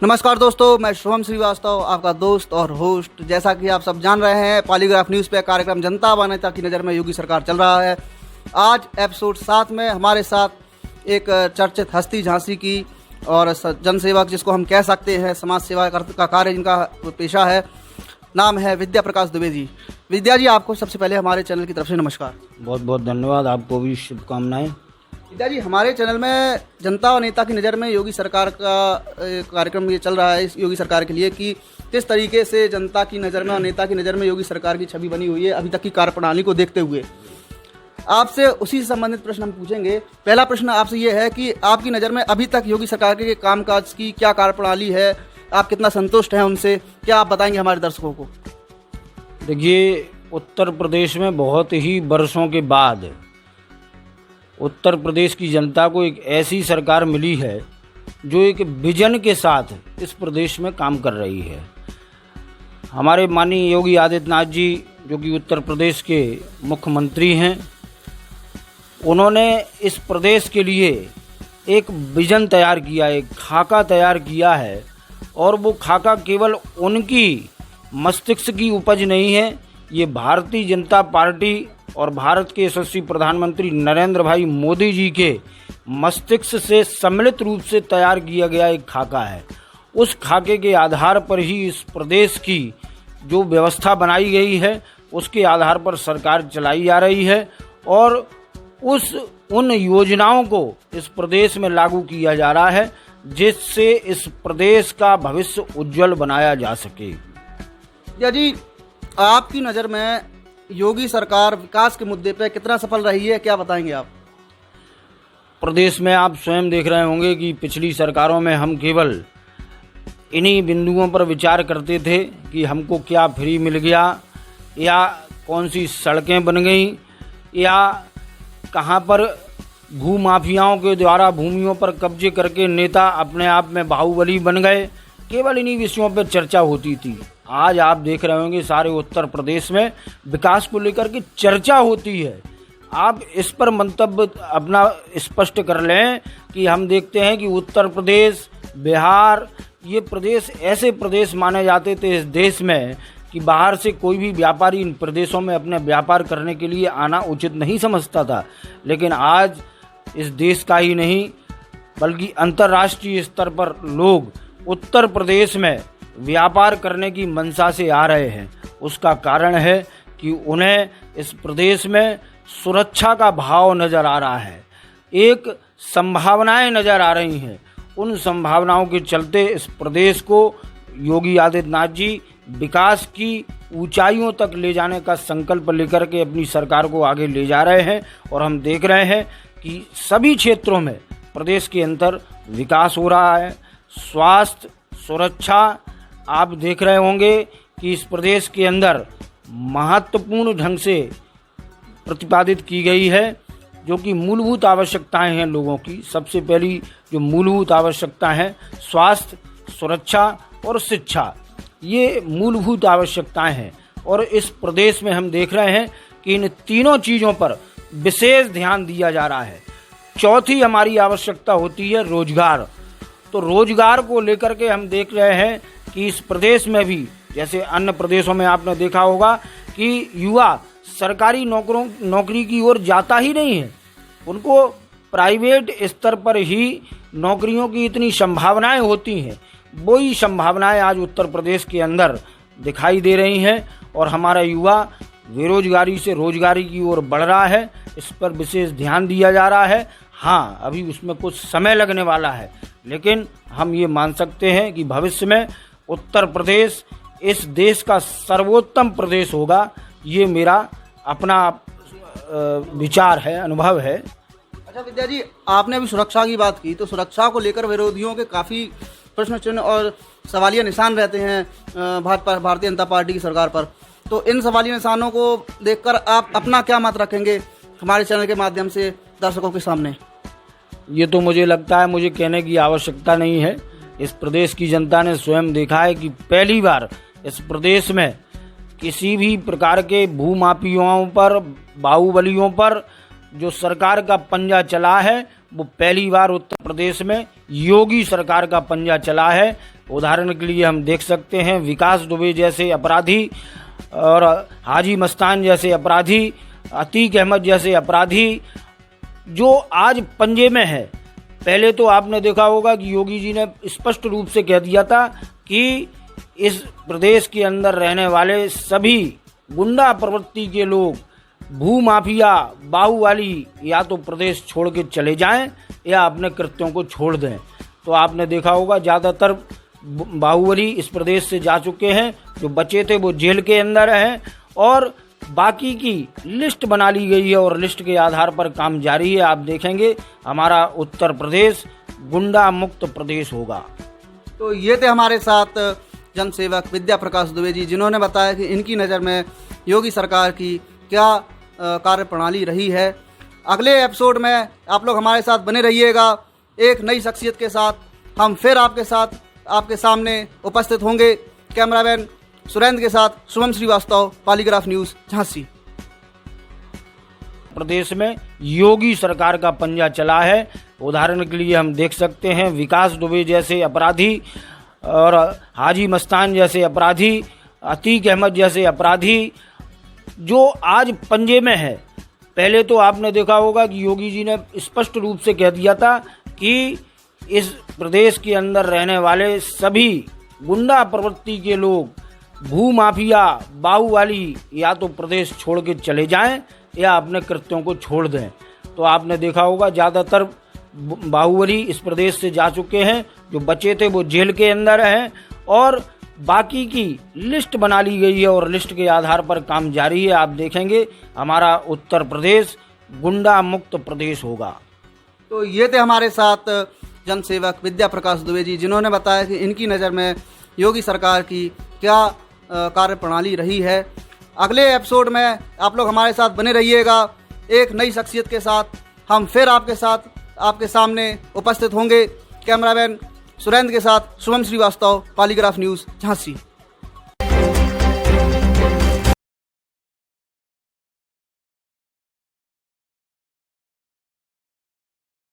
नमस्कार दोस्तों, मैं शुभम श्रीवास्तव, आपका दोस्त और होस्ट। जैसा कि आप सब जान रहे हैं, पॉलीग्राफ न्यूज़ पे कार्यक्रम जनता व नेता की नज़र में योगी सरकार चल रहा है। आज एपिसोड 7 में हमारे साथ एक चर्चित हस्ती झांसी की और जनसेवक, जिसको हम कह सकते हैं समाज सेवा का कार्य जिनका पेशा है, नाम है विद्या प्रकाश दुबे जी। विद्या जी, आपको सबसे पहले हमारे चैनल की तरफ से नमस्कार। बहुत बहुत धन्यवाद, आपको भी शुभकामनाएं। विद्या जी, हमारे चैनल में जनता और नेता की नज़र में योगी सरकार का कार्यक्रम ये चल रहा है, इस योगी सरकार के लिए कि किस तरीके से जनता की नज़र में और नेता की नज़र में योगी सरकार की छवि बनी हुई है अभी तक की कार्यप्रणाली को देखते हुए। आपसे उसी से संबंधित प्रश्न हम पूछेंगे। पहला प्रश्न आपसे ये है कि आपकी नज़र में अभी तक योगी सरकार के कामकाज की क्या कार्यप्रणाली है, आप कितना संतुष्ट हैं उनसे, क्या आप बताएंगे हमारे दर्शकों को? देखिए, उत्तर प्रदेश में बहुत ही वर्षों के बाद उत्तर प्रदेश की जनता को एक ऐसी सरकार मिली है जो एक विजन के साथ इस प्रदेश में काम कर रही है। हमारे माननीय योगी आदित्यनाथ जी, जो कि उत्तर प्रदेश के मुख्यमंत्री हैं, उन्होंने इस प्रदेश के लिए एक विजन तैयार किया, एक खाका तैयार किया है। और वो खाका केवल उनकी मस्तिष्क की उपज नहीं है, ये भारतीय जनता पार्टी और भारत के यशस्वी प्रधानमंत्री नरेंद्र भाई मोदी जी के मस्तिष्क से सम्मिलित रूप से तैयार किया गया एक खाका है। उस खाके के आधार पर ही इस प्रदेश की जो व्यवस्था बनाई गई है, उसके आधार पर सरकार चलाई जा रही है और उन योजनाओं को इस प्रदेश में लागू किया जा रहा है, जिससे इस प्रदेश का भविष्य उज्जवल बनाया जा सके। जी, आपकी नज़र में योगी सरकार विकास के मुद्दे पर कितना सफल रही है, क्या बताएंगे आप? प्रदेश में आप स्वयं देख रहे होंगे कि पिछली सरकारों में हम केवल इन्हीं बिंदुओं पर विचार करते थे कि हमको क्या फ्री मिल गया, या कौन सी सड़कें बन गई, या कहाँ पर भूमाफियाओं के द्वारा भूमियों पर कब्जे करके नेता अपने आप में बाहुबली बन गए। केवल इन्हीं विषयों पर चर्चा होती थी। आज आप देख रहे होंगे सारे उत्तर प्रदेश में विकास को लेकर के चर्चा होती है। आप इस पर मंतव्य अपना स्पष्ट कर लें कि हम देखते हैं कि उत्तर प्रदेश, बिहार, ये प्रदेश ऐसे प्रदेश माने जाते थे इस देश में कि बाहर से कोई भी व्यापारी इन प्रदेशों में अपने व्यापार करने के लिए आना उचित नहीं समझता था। लेकिन आज इस देश का ही नहीं बल्कि अंतर्राष्ट्रीय स्तर पर लोग उत्तर प्रदेश में व्यापार करने की मंशा से आ रहे हैं। उसका कारण है कि उन्हें इस प्रदेश में सुरक्षा का भाव नज़र आ रहा है, एक संभावनाएं नज़र आ रही हैं। उन संभावनाओं के चलते इस प्रदेश को योगी आदित्यनाथ जी विकास की ऊंचाइयों तक ले जाने का संकल्प लेकर के अपनी सरकार को आगे ले जा रहे हैं। और हम देख रहे हैं कि सभी क्षेत्रों में प्रदेश के अंदर विकास हो रहा है। स्वास्थ्य, सुरक्षा, आप देख रहे होंगे कि इस प्रदेश के अंदर महत्वपूर्ण ढंग से प्रतिपादित की गई है, जो कि मूलभूत आवश्यकताएं हैं लोगों की। सबसे पहली जो मूलभूत आवश्यकता है, स्वास्थ्य, सुरक्षा और शिक्षा, ये मूलभूत आवश्यकताएं हैं। और इस प्रदेश में हम देख रहे हैं कि इन तीनों चीज़ों पर विशेष ध्यान दिया जा रहा है। चौथी हमारी आवश्यकता होती है रोजगार। तो रोजगार को लेकर के हम देख रहे हैं कि इस प्रदेश में भी, जैसे अन्य प्रदेशों में आपने देखा होगा कि युवा सरकारी नौकरी की ओर जाता ही नहीं है, उनको प्राइवेट स्तर पर ही नौकरियों की इतनी संभावनाएं होती हैं। वही संभावनाएं आज उत्तर प्रदेश के अंदर दिखाई दे रही हैं और हमारा युवा बेरोजगारी से रोजगारी की ओर बढ़ रहा है। इस पर विशेष ध्यान दिया जा रहा है। हाँ, अभी उसमें कुछ समय लगने वाला है, लेकिन हम ये मान सकते हैं कि भविष्य में उत्तर प्रदेश इस देश का सर्वोत्तम प्रदेश होगा। ये मेरा अपना विचार है, अनुभव है। अच्छा विद्या जी, आपने अभी सुरक्षा की बात की, तो सुरक्षा को लेकर विरोधियों के काफ़ी प्रश्न चिन्ह और सवालिया निशान रहते हैं भारतीय जनता पार्टी की सरकार पर। तो इन सवालिया निशानों को देखकर आप अपना क्या मत रखेंगे हमारे चैनल के माध्यम से दर्शकों के सामने? ये तो मुझे लगता है मुझे कहने की आवश्यकता नहीं है। इस प्रदेश की जनता ने स्वयं देखा है कि पहली बार इस प्रदेश में किसी भी प्रकार के भूमाफियाओं पर, बाहुबलियों पर जो सरकार का पंजा चला है, वो पहली बार उत्तर प्रदेश में योगी सरकार का पंजा चला है। उदाहरण के लिए हम देख सकते हैं विकास दुबे जैसे अपराधी और हाजी मस्तान जैसे अपराधी, अतीक अहमद जैसे अपराधी जो आज पंजे में है। पहले तो आपने देखा होगा कि योगी जी ने स्पष्ट रूप से कह दिया था कि इस प्रदेश के अंदर रहने वाले सभी गुंडा प्रवृत्ति के लोग, भूमाफिया, बाहुबली या तो प्रदेश छोड़ के चले जाएं या अपने कृत्यों को छोड़ दें। तो आपने देखा होगा ज़्यादातर बाहुबली इस प्रदेश से जा चुके हैं, जो बचे थे वो जेल के अंदर हैं और बाकी की लिस्ट बना ली गई है और लिस्ट के आधार पर काम जारी है। आप देखेंगे हमारा उत्तर प्रदेश गुंडा मुक्त प्रदेश होगा। तो ये थे हमारे साथ जनसेवक विद्या प्रकाश दुबे जी, जिन्होंने बताया कि इनकी नज़र में योगी सरकार की क्या कार्य प्रणाली रही है। अगले एपिसोड में आप लोग हमारे साथ बने रहिएगा। एक नई शख्सियत के साथ हम फिर आपके सामने उपस्थित होंगे। कैमरामैन सुरेंद्र के साथ शुभम श्रीवास्तव, पॉलीग्राफ न्यूज़, झांसी। प्रदेश में योगी सरकार का पंजा चला है। उदाहरण के लिए हम देख सकते हैं विकास दुबे जैसे अपराधी और हाजी मस्तान जैसे अपराधी, अतीक अहमद जैसे अपराधी जो आज पंजे में है। पहले तो आपने देखा होगा कि योगी जी ने स्पष्ट रूप से कह दिया था कि इस प्रदेश के अंदर रहने वाले सभी गुंडा प्रवृत्ति के लोग, भूमाफिया, बाहुबली या तो प्रदेश छोड़ के चले जाएं या अपने कृत्यों को छोड़ दें। तो आपने देखा होगा ज़्यादातर बाहुबली इस प्रदेश से जा चुके हैं, जो बचे थे वो जेल के अंदर हैं और बाकी की लिस्ट बना ली गई है और लिस्ट के आधार पर काम जारी है। आप देखेंगे हमारा उत्तर प्रदेश गुंडा मुक्त प्रदेश होगा। तो ये थे हमारे साथ जनसेवक विद्या प्रकाश दुबे जी, जिन्होंने बताया कि इनकी नज़र में योगी सरकार की क्या कार्य प्रणाली रही है। अगले एपिसोड में आप लोग हमारे साथ बने रहिएगा। एक नई शख्सियत के साथ हम फिर आपके सामने उपस्थित होंगे। कैमरामैन सुरेंद्र के साथ शुभम श्रीवास्तव, पॉलीग्राफ न्यूज़, झांसी।